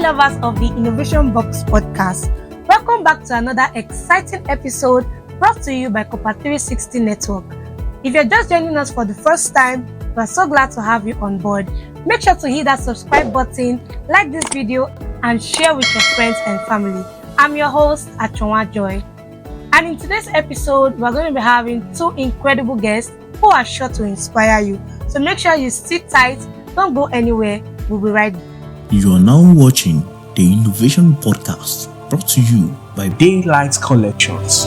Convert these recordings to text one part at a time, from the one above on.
lovers of the Innovation Box podcast. Welcome back to another exciting episode brought to you by Copper 360 Network. If you're just joining us for the first time, we're so glad to have you on board. Make sure to hit that subscribe button, like this video, and share with your friends and family. I'm your host, Achonwa Joy. And in today's episode, we're going to be having two incredible guests who are sure to inspire you. So make sure you sit tight, don't go anywhere. We'll be right back. You are now watching the Innovation Podcast, brought to you by Daylight Collections.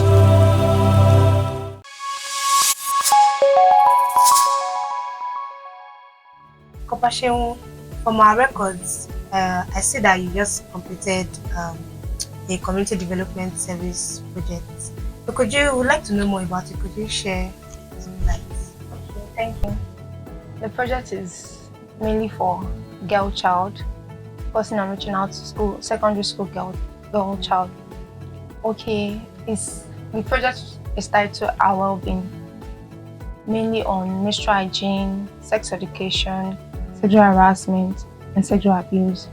Oluwaseun, from our records, I see that you just completed a community development service project. So would like to know more about it. Could you share some lights? Okay, thank you. The project is mainly for girl child. Person I'm reaching out to school, secondary school girl child. Okay, the project is tied to our well-being, mainly on menstrual hygiene, sex education, sexual harassment, and sexual abuse.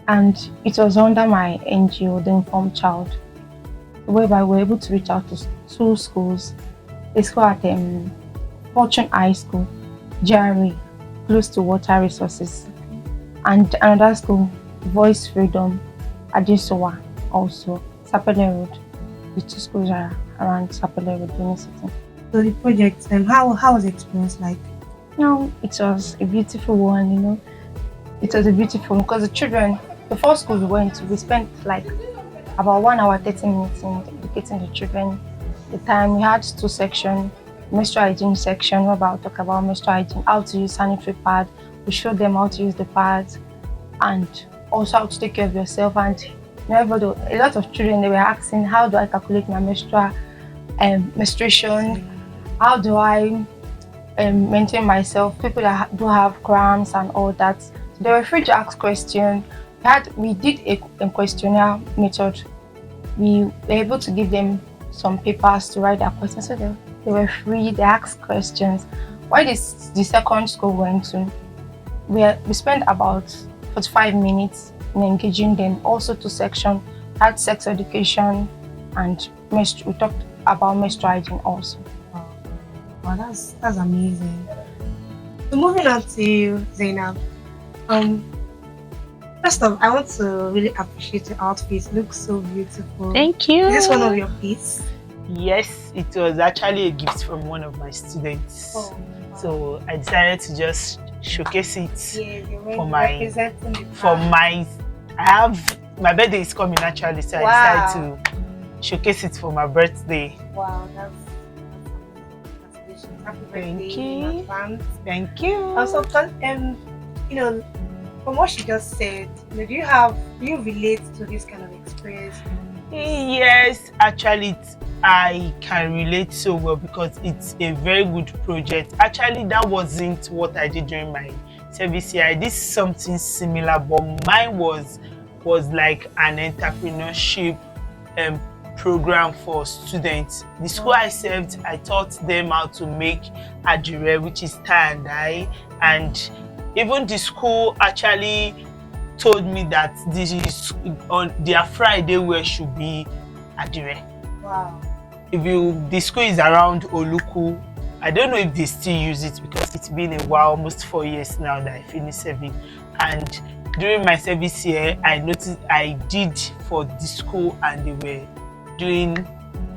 And it was under my NGO, the Informed Child, whereby we were able to reach out to two schools. A school at Fortune High School, GRA, close to water resources, and another school, Voice Freedom, Adesowa, also Sapele Road. The two schools are around Sapele Road, Benin City. So the project, how was the experience like? It was a beautiful one, It was a beautiful one because the children, the first school we went to, we spent like about 1 hour 30 minutes in educating the children. The time we had two sections, menstrual hygiene section, where I'll talk about menstrual hygiene, how to use sanitary pad. We showed them how to use the pads and also how to take care of yourself. And a lot of children, they were asking, how do I calculate my menstruation? How do I maintain myself? People that do have cramps and all that. So they were free to ask questions. We did a questionnaire method. We were able to give them some papers to write their questions. So they were free, they asked questions. Why the second school went to, we spent about 45 minutes in engaging them. Also two sections, had sex education and we talked about menstrual hygiene also. Wow, that's amazing. So moving on to you, Zainab. First off, I want to really appreciate your outfit. It looks so beautiful. Thank you. Is this one of your pieces? Yes, it was actually a gift from one of my students. Oh, wow. So I decided to just showcase it for my my birthday is coming actually, so I decided to showcase it for my birthday. Wow, that's happy birthday in advance. Thank you. Also, from what she just said, do you relate to this kind of experience? Yes, actually I can relate so well because it's a very good project. Actually, that wasn't what I did during my service year. I did something similar, but mine was like an entrepreneurship program for students. The school I served, I taught them how to make adire, which is tie and dye, and even the school actually told me that this is on their Friday wear should be adire. Wow. The school is around Oluku. I don't know if they still use it because it's been a while, almost 4 years now that I finished serving. And during my service year, I noticed I did for the school and they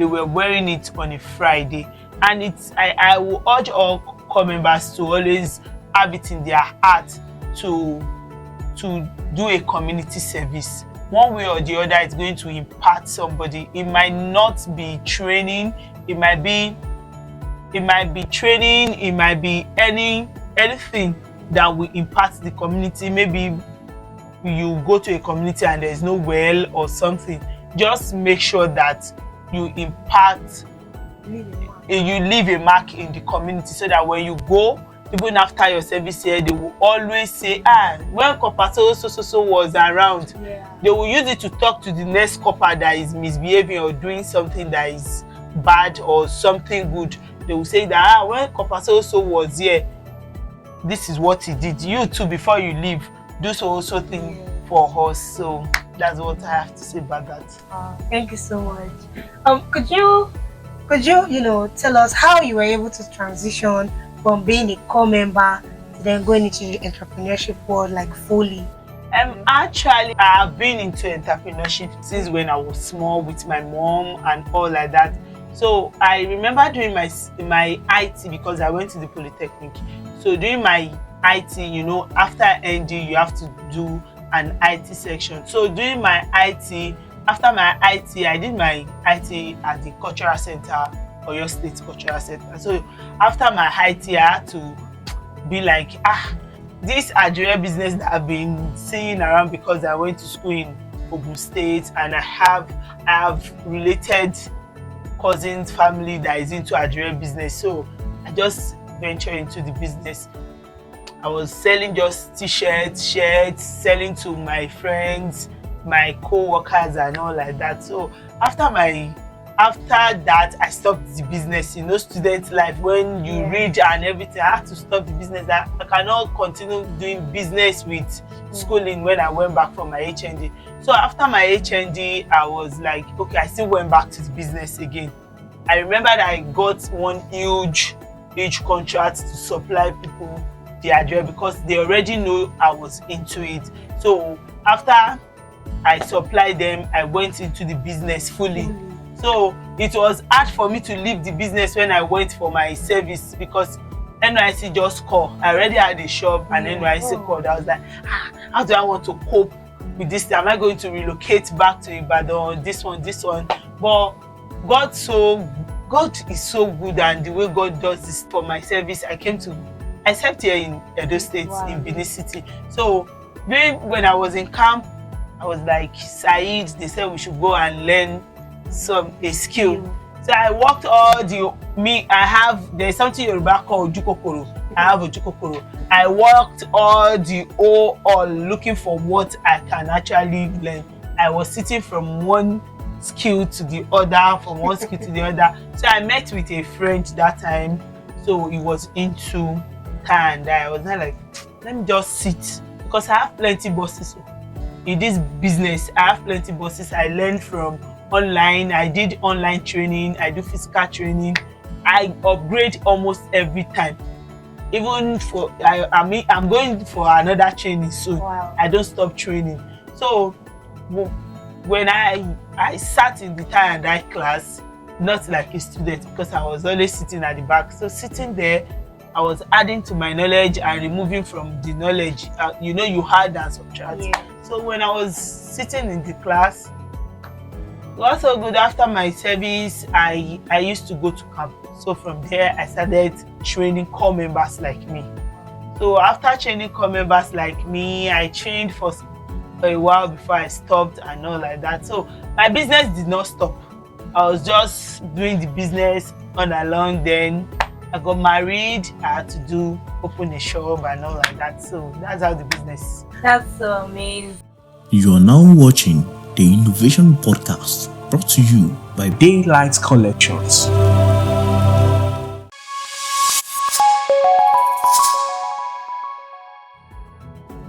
were wearing it on a Friday. And I will urge all core members to always have it in their heart to do a community service. One way or the other, it's going to impact somebody. It might not be training, it might be training, it might be anything that will impact the community. Maybe you go to a community and there's no well or something. Just make sure that you impact, you leave a mark in the community so that when you go, even after your service here, they will always say, when Copper so was around, they will use it to talk to the next copper that is misbehaving or doing something that is bad or something good. They will say that when Copper so was here, this is what he did. You too, before you leave, do so thing for us. So that's what I have to say about that. Thank you so much. Could you tell us how you were able to transition from being a core member to then going into the entrepreneurship world like fully? Actually, I have been into entrepreneurship since when I was small with my mom and all like that. So I remember doing my IT because I went to the Polytechnic. So doing my IT, after ND you have to do an IT section. So doing my IT, after my IT, I did my IT at the Cultural Center, Oyo State Cultural Center. So after my IT, I had to be like, this Nigeria business that I've been seeing around because I went to school in Ogun State and I have related cousins, family that is into Nigeria business. So I just ventured into the business. I was selling just t-shirts, shirts, selling to my friends, my co-workers and all like that. So after that, I stopped the business. Student life, when you read and everything, I had to stop the business. I cannot continue doing business with schooling when I went back from my HND. So after my HND, I was like, okay, I still went back to the business again. I remember that I got one huge contract to supply people the address because they already know I was into it. So after I supplied them, I went into the business fully. So it was hard for me to leave the business when I went for my service because NYSC just called. I already had a shop and NYSC called. I was like, how do I want to cope with this? Am I going to relocate back to Ibadan? This one. But God is so good, and the way God does this for my service, I served here in Edo State, in Benin City. So when I was in camp, I was like, Said, they said we should go and learn a skill. So I worked there's something Yoruba called Ojukokoro. I have Ojukokoro. I worked all looking for what I can actually learn. I was sitting from one skill to the other, So I met with a friend that time. So he was into car and I was not like, let me just sit because I have plenty bosses in this business. I have plenty bosses. I learned from online. I did online training. I do physical training. I upgrade almost every time. Even I'm going for another training soon. I don't stop training. So when I sat in the tie and dye class, not like a student because I was always sitting at the back. So sitting there, I was adding to my knowledge and removing from the knowledge. You add and subtract. So when I was sitting in the class, it was so good. After my service, I used to go to camp. So from there, I started training core members like me. So after training core members like me, I trained for a while before I stopped and all like that. So my business did not stop. I was just doing the business on along. Then I got married. I had to open a shop and all like that. So that's how the business. That's so amazing. You are now watching the Innovation Podcast, brought to you by Daylight Collections.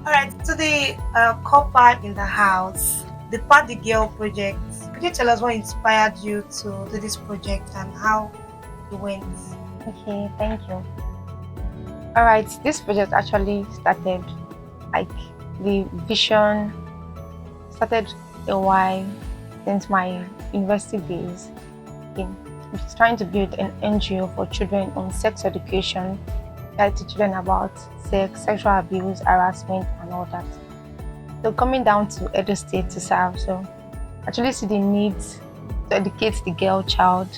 Alright, to the couple in the house, the Party Girl project. Could you tell us what inspired you to do this project and how it went? Okay, thank you. Alright, this project actually started, like the vision started a while since my university days. I was trying to build an NGO for children on sex education, try to children about sex, sexual abuse, harassment, and all that. So coming down to Edo State to serve, so actually see the need to educate the girl child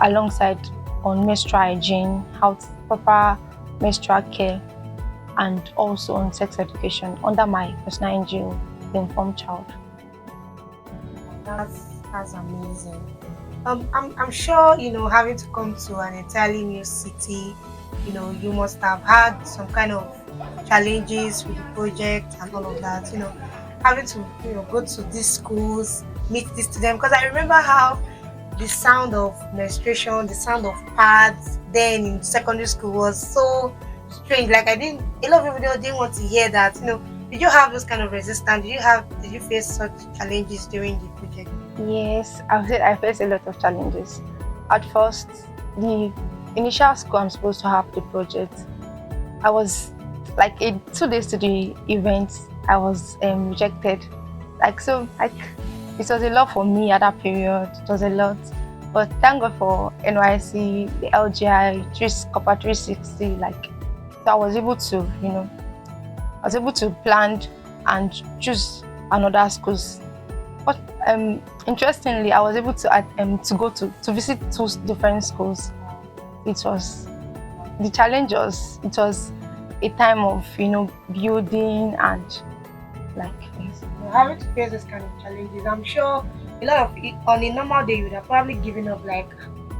alongside on menstrual hygiene, how to proper menstrual care, and also on sex education under my personal NGO, the Informed Child. That's amazing. I'm sure having to come to an entirely new city, you must have had some kind of challenges with the project and all of that. Having to go to these schools, meet these students, because I remember how the sound of menstruation, the sound of pads then in secondary school was so strange. Like a lot of people didn't want to hear that. Did you have those kind of resistance? Did you face such challenges during the project? Yes, I've said I faced a lot of challenges. At first, the initial school I'm supposed to have the project, I was like 2 days to the event, I was rejected. Like it was a lot for me at that period. It was a lot. But thank God for NYSC, the LGI, Copper 360, so I was able to, plan and choose another schools. But interestingly, I was able to go to visit 2 different schools. It was it was a time of building and yes. Having to face this kind of challenges, I'm sure a lot of it, on a normal day you would have probably given up. Like,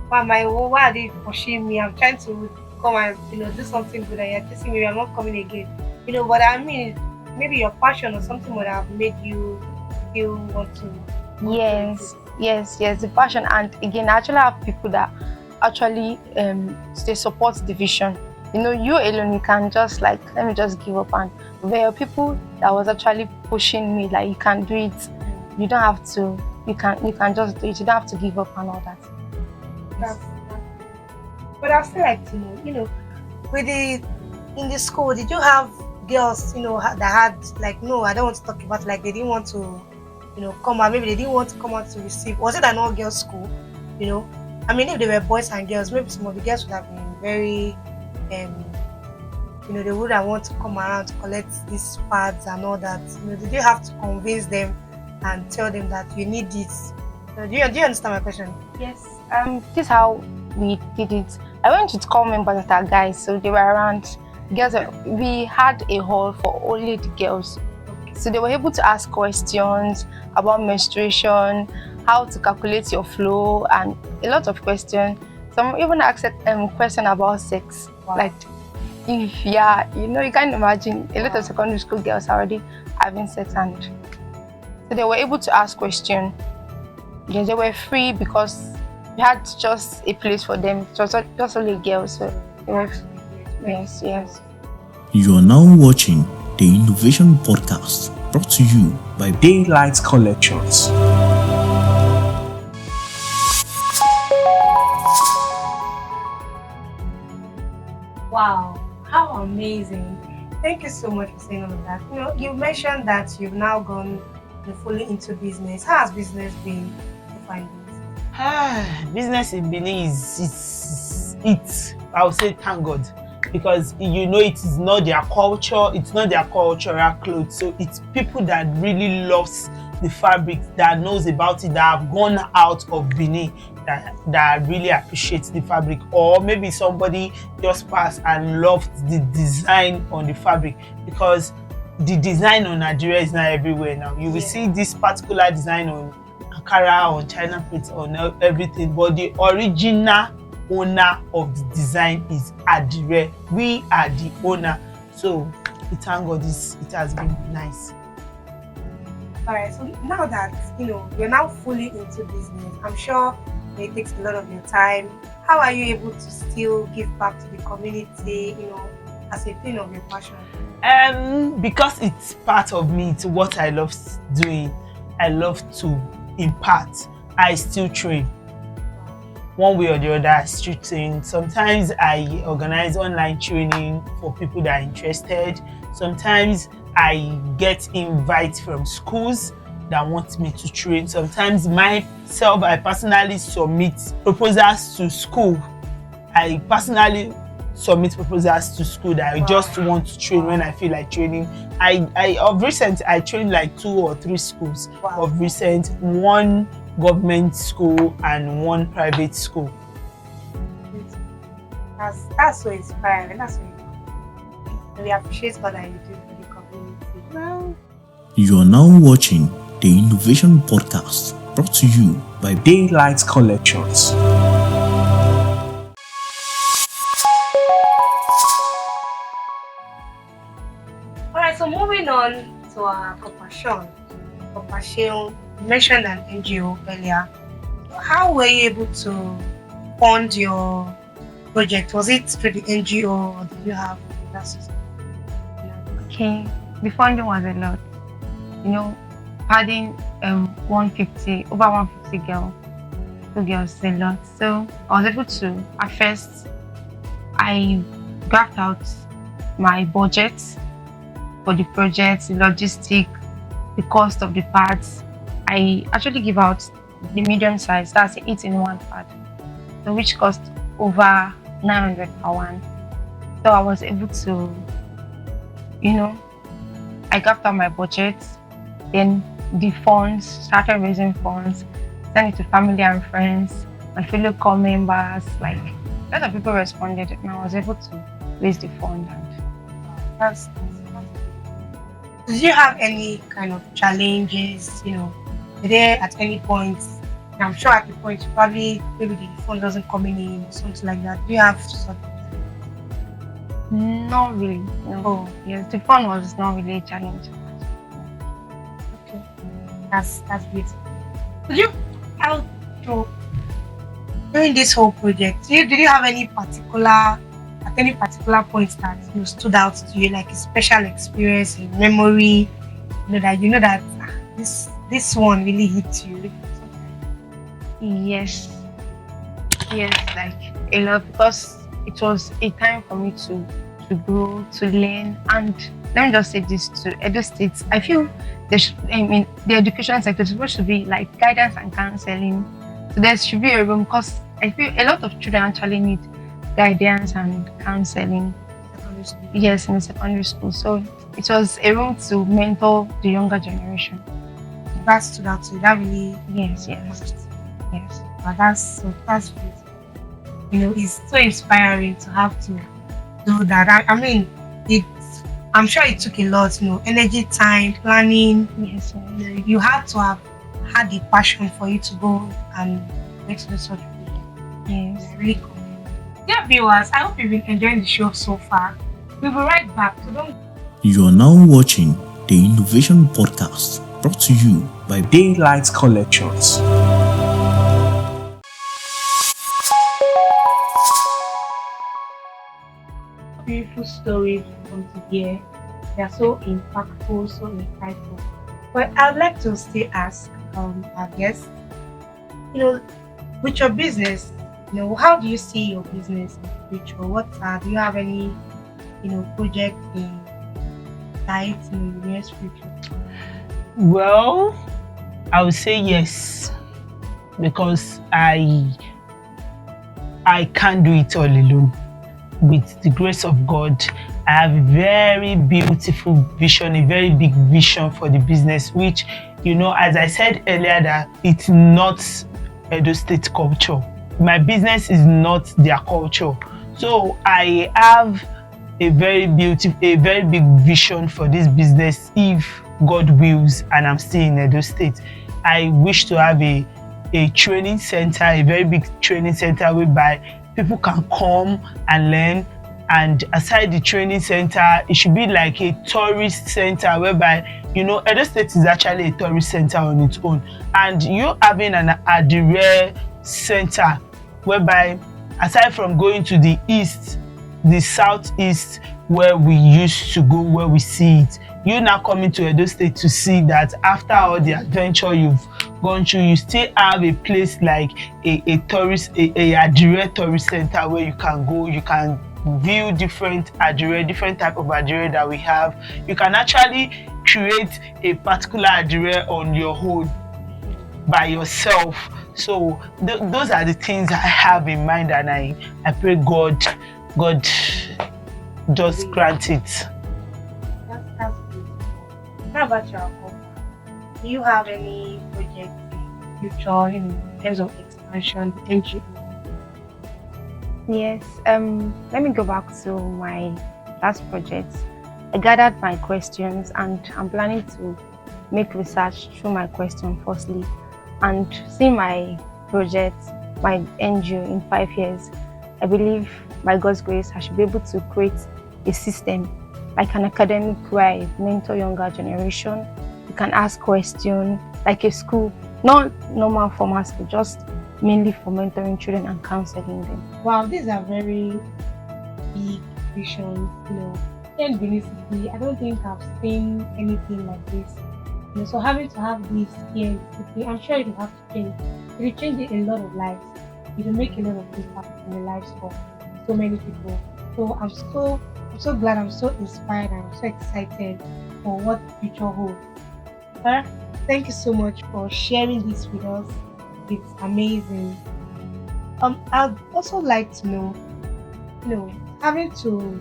why are they pushing me? I'm trying to come and do something good, and you're chasing me. I'm not coming again. But I mean, maybe your passion or something would have made you feel want to. Yes, the passion. And again, I actually have people that actually they support the vision. You alone, you can just let me just give up. And there are people that was actually pushing me, like, you can do it. You don't have to. You can just do it. You don't have to give up and all that. But I feel like in the school, did you have girls that had no, I don't want to talk about, like, they didn't want to come out, maybe they didn't want to come out to receive? Was it an all girls school? I mean, if they were boys and girls, maybe some of the girls would have been very they wouldn't want to come around to collect these pads and all that. Did you have to convince them and tell them that you need this? Do you understand my question? Yes. This is how we did it. I went with core members that are guys, so they were around. Girls, we had a hall for only the girls. So they were able to ask questions about menstruation, how to calculate your flow, and a lot of questions. Some even asked question about sex. Wow. Like, if you can't imagine, a lot of secondary school girls are already having sex, and so they were able to ask questions. Yes, they were free because we had just a place for them. It was just only girls. So they were, yes. You are now watching the Innovation Podcast, brought to you by Daylight Collections. Wow, how amazing. Thank you so much for saying all of that. You mentioned that you've now gone fully into business. How has business been to find this? Business in Benin is I would say thank God, because it is not their culture, it's not their cultural clothes. So it's people that really loves the fabric, that knows about it, that have gone out of Benin, that really appreciates the fabric. Or maybe somebody just passed and loved the design on the fabric, because the design on Nigeria is not everywhere now. You will see this particular design on Ankara, on China print, on everything, but the original owner of the design is Adire. We are the owner. So we thank God it has been nice. Alright, so now that you're now fully into business, I'm sure it takes a lot of your time. How are you able to still give back to the community, as a thing of your passion? Because it's part of me, it's what I love doing. I love to impart. I still train. One way or the other, I still train. Sometimes I organize online training for people that are interested. Sometimes I get invites from schools that want me to train. Sometimes myself, I personally submit proposals to school. I personally submit proposals to school that I just want to train when I feel like training. Of recent, I trained like 2 or 3 schools. Of recent, 1 government school and 1 private school. That's so inspiring. That's so we appreciate what you do for the community. Well, you are now watching the Innovation Podcast, brought to you by Daylight Collections. Alright, so moving on to our compassion. You mentioned an NGO earlier. How were you able to fund your project? Was it through the NGO or did you have that system? Okay. the funding was a lot. You know, adding 150 over 150 two girls is a lot. So I was able to, at first, I graphed out my budget for the project, the logistic, the cost of the parts. I actually give out the medium size, that's 8-in-1 pad, so which cost over 900 per one. So I was able to, I graphed out my budget, then the funds, started raising funds, sent it to family and friends, my fellow corps members, like a lot of people responded, and I was able to raise the fund. And That's did you have any kind of challenges? Did there at any point? And I'm sure at the point probably maybe the phone doesn't come in or something like that. Do you have something? not really, no. Oh, Yes, the fund was not really a challenge. okay. That's beautiful. Could you how to during this whole project? Did you have any particular at any particular point that stood out to you, like a special experience, a memory, that this one really hit you? Yes, like a lot, because it was a time for me to grow, to learn. And let me just say this to Edo State, I feel the education sector is supposed to be like guidance and counseling. So there should be a room, because I feel a lot of children actually need guidance and counseling. Secondary school. Yes, in the secondary school. So it was a room to mentor the younger generation. That stood out to you. That really Yes. But that's beautiful. It's so inspiring to have to do that. I mean, I'm sure it took a lot, energy, time, planning. Yes. You had to have had the passion for you to go and make such a Yes. really cool. Dear viewers, I hope you've been enjoying the show so far. We'll be right back. So don't You are now watching the Innovation Podcast, brought to you by Daylight Collections. beautiful stories from today. They are so impactful, so insightful. But I'd like to still ask our guests, with your business, how do you see your business in the future? Do you have any, project in sight in the near future? Well, I would say yes, because I can't do it all alone. With the grace of God, I have a very beautiful vision, a very big vision for the business, which, as I said earlier, that it's not Edo State culture. My business is not their culture. So I have a very big vision for this business if God wills and I'm still in Edo State. I wish to have a training center, a very big training center whereby people can come and learn. And aside the training center, it should be like a tourist center whereby, Edo State is actually a tourist center on its own. And you having an Adire center whereby, aside from going to the east, the southeast, where we used to go, where we see it, you now coming to Edo State to see that after all the adventure you've gone through, you still have a place like a tourist, a Adire tourist center where you can go, you can view different type of Adire that we have. You can actually create a particular Adire on your own by yourself. So those are the things I have in mind, and I pray God just grant it. That's good. How about your company? Do you have any project in the future in terms of expansion, potential? Yes. Let me go back to my last project. I gathered my questions, and I'm planning to make research through my question firstly, and see my project, my NGO in 5 years. I believe by God's grace, I should be able to create a system like an academic where I mentor younger generation. You can ask questions like a school, not normal formal school, just mainly for mentoring children and counseling them. Wow, these are very big visions. here in Benin City, I don't think I've seen anything like this. So having to have this here in the city, I'm sure it will have to change. It will change a lot of lives. It will make a lot of impact in the lives of so many people. So I'm so glad, I'm so inspired, and I'm so excited for what the future holds. Sarah, thank you so much for sharing this with us. It's amazing. I'd also like to know, having to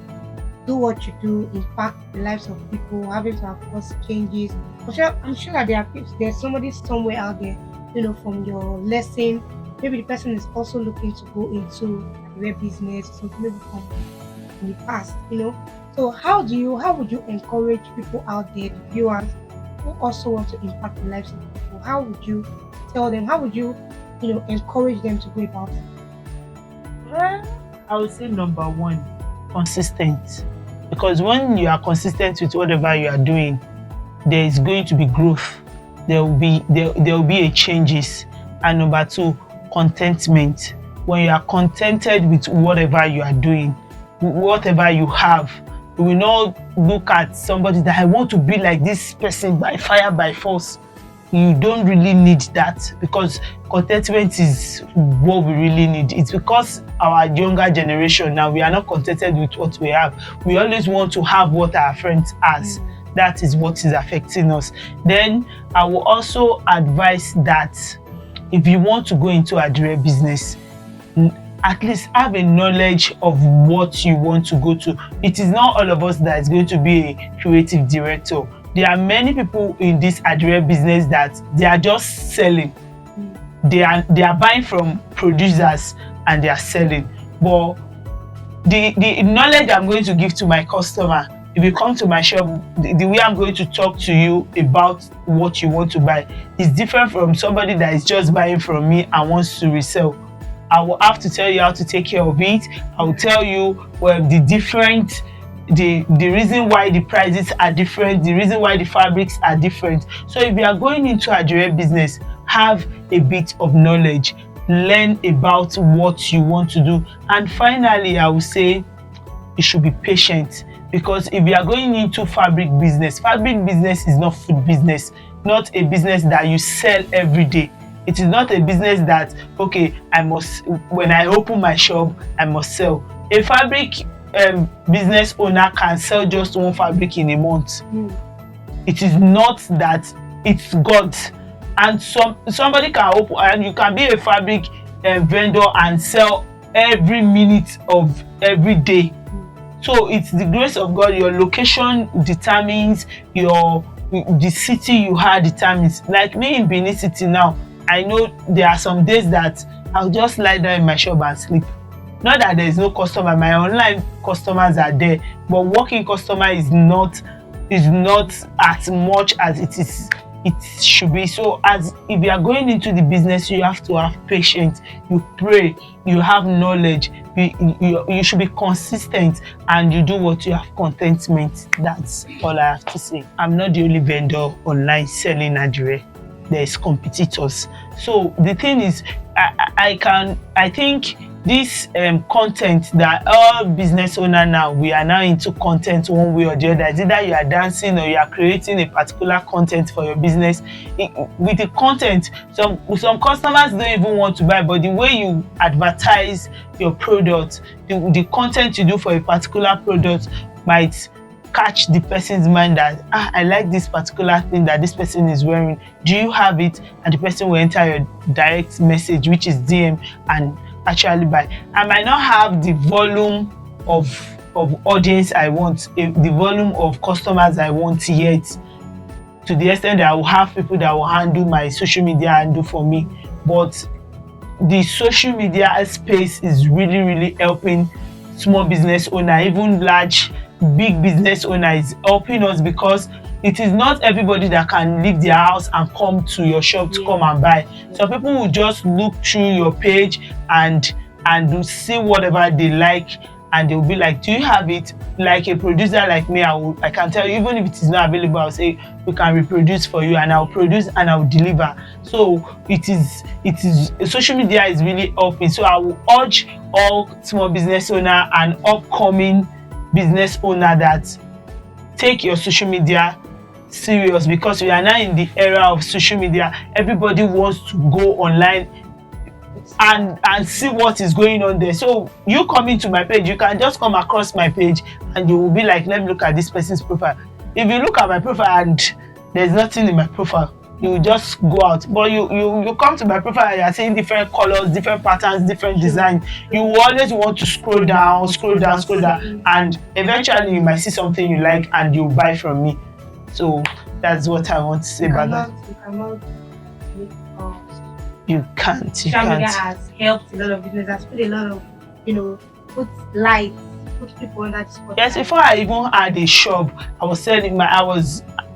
do what you do, impact the lives of people, having to have cause changes. I'm sure that there's somebody somewhere out there, from your lesson. Maybe the person is also looking to go into web business, something maybe from in the past. So how would you encourage people out there, the viewers, who also want to impact the lives of people? How would you tell them? How would you, encourage them to go about it? Well, I would say number one, consistent. Because when you are consistent with whatever you are doing, there is going to be growth. There will be a changes. And number two, contentment. When you are contented with whatever you are doing, whatever you have, you will not look at somebody that I want to be like this person by fire by force. You don't really need that, because contentment is what we really need. It's because our younger generation now, we are not contented with what we have. We always want to have what our friends has. That is what is affecting us. Then I will also advise that if you want to go into a direct business, at least have a knowledge of what you want to go to. It is not all of us that is going to be a creative director. There are many people in this direct business that they are just selling. They are buying from producers and they are selling. But the knowledge I'm going to give to my customer, if you come to my shop, the way I'm going to talk to you about what you want to buy is different from somebody that is just buying from me and wants to resell. I will have to tell you how to take care of it. I will tell you the reason why the prices are different, the reason why the fabrics are different. So if you are going into a direct business, have a bit of knowledge, learn about what you want to do. And finally, I will say you should be patient, because if you are going into fabric business is not food business, not a business that you sell every day. It is not a business that, okay, when I open my shop, I must sell. A fabric business owner can sell just one fabric in a month. It is not that, it's God. And somebody can open, and you can be a fabric vendor and sell every minute of every day. So it's the grace of God. Your location determines the city you are determines. Like me in Benin City now, I know there are some days that I'll just lie down in my shop and sleep. Not that there is no customer, my online customers are there, but walking customer is not as much as it should be. So as if you are going into the business, you have to have patience, you pray, you have knowledge, you should be consistent, and you do what you have contentment. That's all I have to say. I'm not the only vendor online selling Nigeria. There's competitors. So the thing is, I think this content that all business owner now, we are now into content one way or the other. It's either you are dancing or you are creating a particular content for your business. With the content, some customers don't even want to buy, but the way you advertise your product, the content you do for a particular product might catch the person's mind that I like this particular thing that this person is wearing. Do you have it? And the person will enter your direct message, which is DM, and actually buy. I might not have the volume of audience I want, the volume of customers I want yet, to the extent that I will have people that will handle my social media handle for me. But the social media space is really, really helping small business owner, even big business owner is helping us, because it is not everybody that can leave their house and come to your shop to come and buy. Some people will just look through your page and see whatever they like, and they'll be like, do you have it? Like a producer like me, I can tell you, even if it is not available, I'll say we can reproduce for you, and I'll produce and I'll deliver. So it is social media is really helping. So I will urge all small business owner and upcoming business owner that take your social media serious, because we are now in the era of social media. Everybody wants to go online and see what is going on there. So you coming to my page, you can just come across my page and you will be like, let me look at this person's profile. If you look at my profile and there's nothing in my profile, you will just go out. But you come to my profile and you're seeing different colors, different patterns, different design. You will always want to scroll down, and eventually you might see something you like and you buy from me. So that's what I want to say about that. You can't. Social media has helped a lot of business, has put a lot of, put light, put people under the spotlight. Yes, before I even had a shop, I was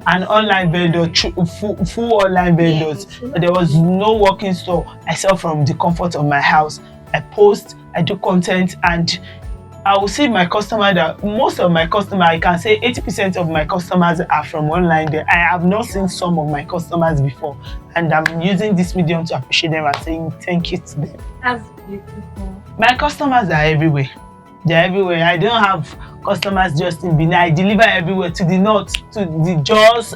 an online vendor, full online vendors. But there was no working store. I sell from the comfort of my house. I post, I do content, and I will see my customer that most of my customers, I can say 80% of my customers are from online. I have not seen some of my customers before, and I'm using this medium to appreciate them and saying thank you to them. That's beautiful. My customers are everywhere. They're everywhere. I don't have customers just in Benin. I deliver everywhere, to the north, to the Jos,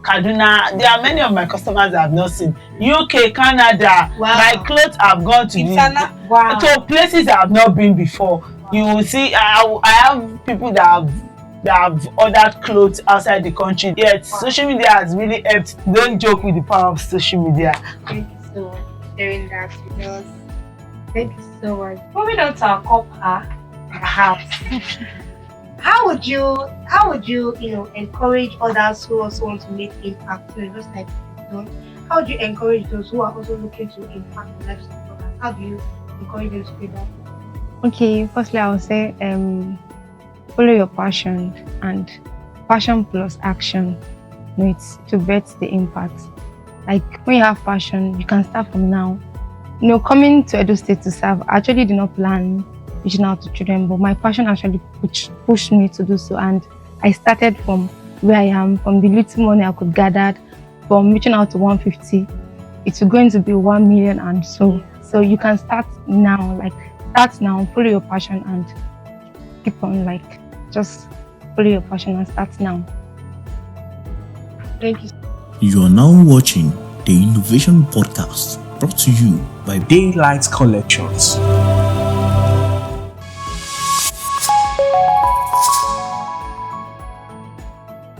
Kaduna. There are many of my customers I have not seen. UK, Canada. Wow. My clothes have gone to to places I have not been before. Wow. You will see, I have people that have ordered clothes outside the country. Yes, wow. Social media has really helped. Don't joke with the power of social media. Thank you so much for sharing that with us. Thank you so much. Moving on to our copper, perhaps. How would you encourage others who also want to make impact, just like you've done? How would you encourage those who are also looking to impact the lives of others? How do you encourage them to do that? Okay, firstly I would say follow your passion, and passion plus action, it's to bet the impact. Like when you have passion, you can start from now. Coming to Edo State to serve, I actually did not plan reaching out to children, but my passion actually pushed me to do so, and I started from where I am, from the little money I could gather, from reaching out to 150. It's going to be 1 million, and so you can start now, follow your passion and keep on, just follow your passion and start now. Thank you. You are now watching the Innovation Podcast, brought to you by Daylight Collections.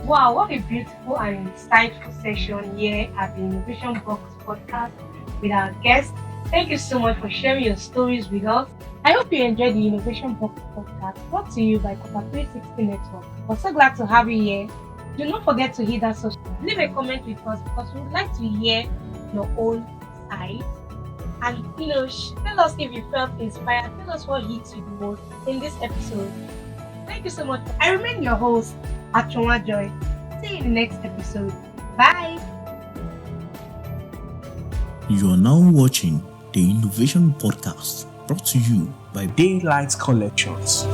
Wow, what a beautiful and insightful session here at the Innovation Box Podcast with our guests. Thank you so much for sharing your stories with us. I hope you enjoyed the Innovation Box Podcast, brought to you by Copa 360 Network. We're so glad to have you here. Do not forget to hit that subscribe. Leave a comment with us because we would like to hear your own side. And tell us if you felt inspired. Tell us what hits you the most in this episode. Thank you so much. I remain your host, Achonwa Joy. See you in the next episode. Bye. You are now watching the Innovation Podcast, brought to you by Daylight Collections.